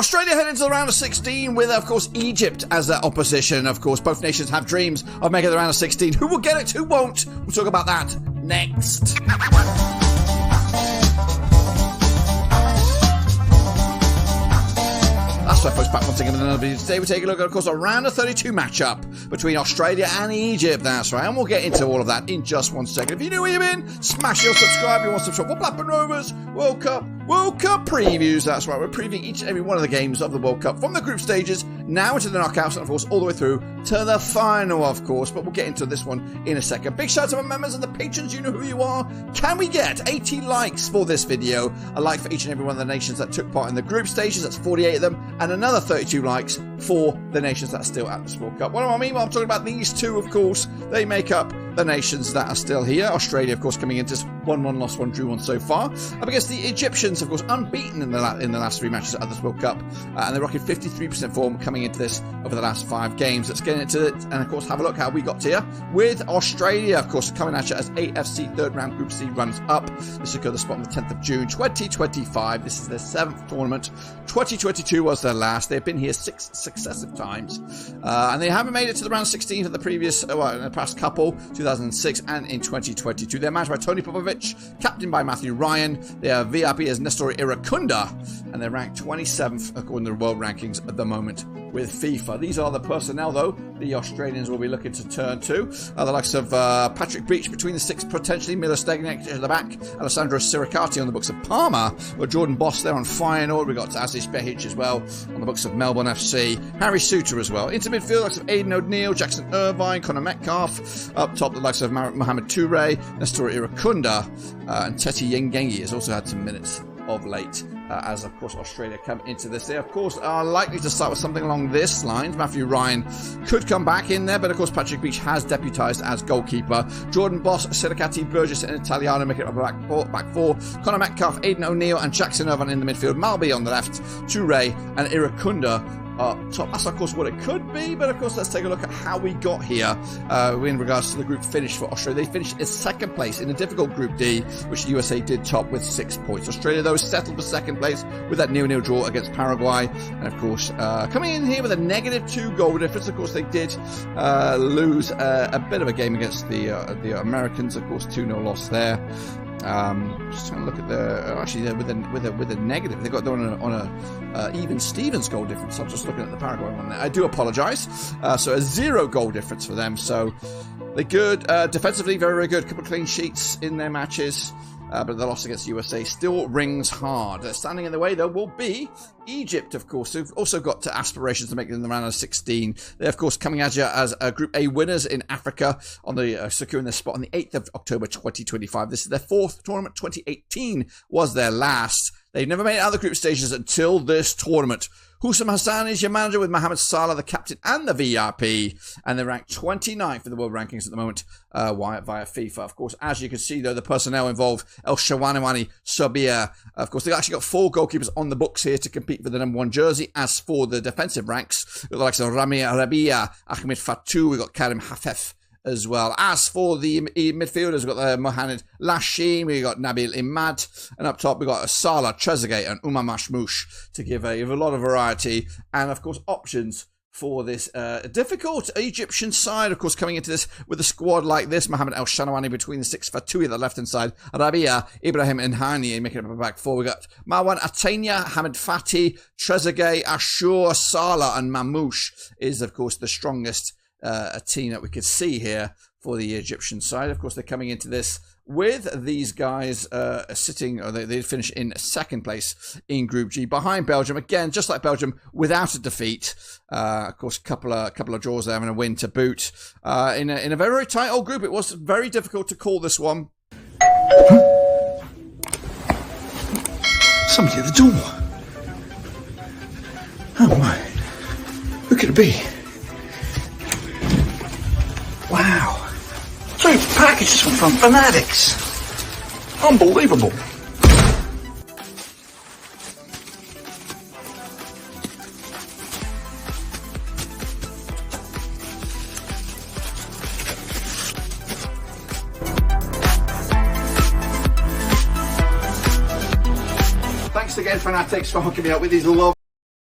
Australia head into the round of 16 with, of course, Egypt as their opposition. Of course, both nations have dreams of making the round of 16. Who will get it? Who won't? We'll talk about that next. That's right, folks, back once again with another video. Today we take a look at, of course, a round of 32 matchup between Australia and Egypt. That's right, and we'll get into all of that in just 1 second. If you know where you've been, smash your subscribe. You want to subscribe for Blackburn Rovers World Cup previews. That's right, we're previewing each and every one of the games of the World Cup from the group stages now into the knockouts, and of course all the way through to the final, of course. But we'll get into this one in a second. Big shout out to my members and the patrons. You know who you are. Can we get 80 likes for this video? A like for each and every one of the nations that took part in the group stages. That's 48 of them, and another 32 likes for the nations that are still at this World Cup. What do I mean? Well, I'm talking about these two, of course. They make up the nations that are still here. Australia, of course, coming into this 1-1 lost, 1 drew 1 so far. Up against the Egyptians, of course, unbeaten in the last 3 matches at this World Cup. And they're rocking 53% form coming into this over the last 5 games. Let's get into it and, of course, have a look how we got here with Australia, of course, coming at you as AFC third round Group C runs up. This secure the spot on the 10th of June, 2025. This is their 7th tournament. 2022 was their last. They've been here 6 successive times. And they haven't made it to the round 16 in the previous, in the past couple, 2006 and in 2022. They're managed by Tony Popovic, captained by Matthew Ryan. Their VRP is Nestor Irakunda, and they're ranked 27th according to the world rankings at the moment with FIFA. These are the personnel, though, the Australians will be looking to turn to. The likes of Patrick Beach between the 6, potentially Milo Stegnek at the back, Alessandro Siricati on the books of Parma, with Jordan Boss there on Feyenoord. We've got Aziz Behic as well on the books of Melbourne FC, Harry Suter as well. Into midfield, likes of Aidan O'Neill, Jackson Irvine, Connor Metcalf. Up top, the likes of Mohamed Toure, Nestor Irakunda, and Teti Yengengi has also had some minutes of late. As, of course, Australia come into this. They, of course, are likely to start with something along this line. Matthew Ryan could come back in there, but, of course, Patrick Beach has deputised as goalkeeper. Jordan Boss, Siricati, Burgess, and Italiano make it up back four. Connor Metcalf, Aidan O'Neill, and Jackson Irvine in the midfield. Malby on the left, Toure, and Irakunda top. That's, of course, what it could be, but, of course, let's take a look at how we got here in regards to the group finish for Australia. They finished in 2nd place in a difficult Group D, which the USA did top with 6 points. Australia, though, settled for 2nd place with that 0-0 draw against Paraguay, and, of course, coming in here with a -2 goal difference. Of course, they did lose a bit of a game against the Americans. Of course, 2-0 loss there. Just trying to look at the actually with a negative. They got on a even Stevens goal difference. I'm just looking at the Paraguay one there. I do apologise. So a 0 goal difference for them. So they're good defensively, very, very good. Couple of clean sheets in their matches. But the loss against USA still rings hard. Standing in the way, though, will be Egypt, of course, who've also got aspirations to make it in the round of 16. They're, of course, coming at you as Group A winners in Africa, on the securing their spot on the 8th of October 2025. This is their 4th tournament. 2018 was their last. They've never made it out of the group stages until this tournament. Husam Hassan is your manager with Mohamed Salah, the captain and the VRP. And they're ranked 29th in the world rankings at the moment via FIFA. Of course, as you can see, though, the personnel involved El Shawanawani, Sobia. Of course, they've actually got 4 goalkeepers on the books here to compete for the number 1 jersey. As for the defensive ranks, we've got the likes of Rami Rabia, Ahmed Fatou, we've got Karim Hafef as well. As for the midfielders, we've got Mohamed Lashim, we've got Nabil Imad, and up top we've got Salah, Trezeguet, and Umar Mashmoush to give a lot of variety and, of course, options for this difficult Egyptian side. Of course, coming into this with a squad like this, Mohamed El Shanawani between the 6, Fatoui at the left-hand side, Rabia, Ibrahim Inhani making up a back 4. We've got Marwan Atenya, Hamid Fati, Trezeguet, Ashur, Salah, and Mamouche is, of course, the strongest a team that we could see here for the Egyptian side. Of course, they're coming into this with these guys sitting, or they finish in 2nd place in Group G behind Belgium. Again, just like Belgium, without a defeat. Of course, a couple of draws there and a win to boot. In a very, very tight old group. It was very difficult to call this one. Somebody at the door. Oh my! Who could it be? Wow. 3 packages from Fanatics. Unbelievable. Thanks again, Fanatics, for hooking me up with these love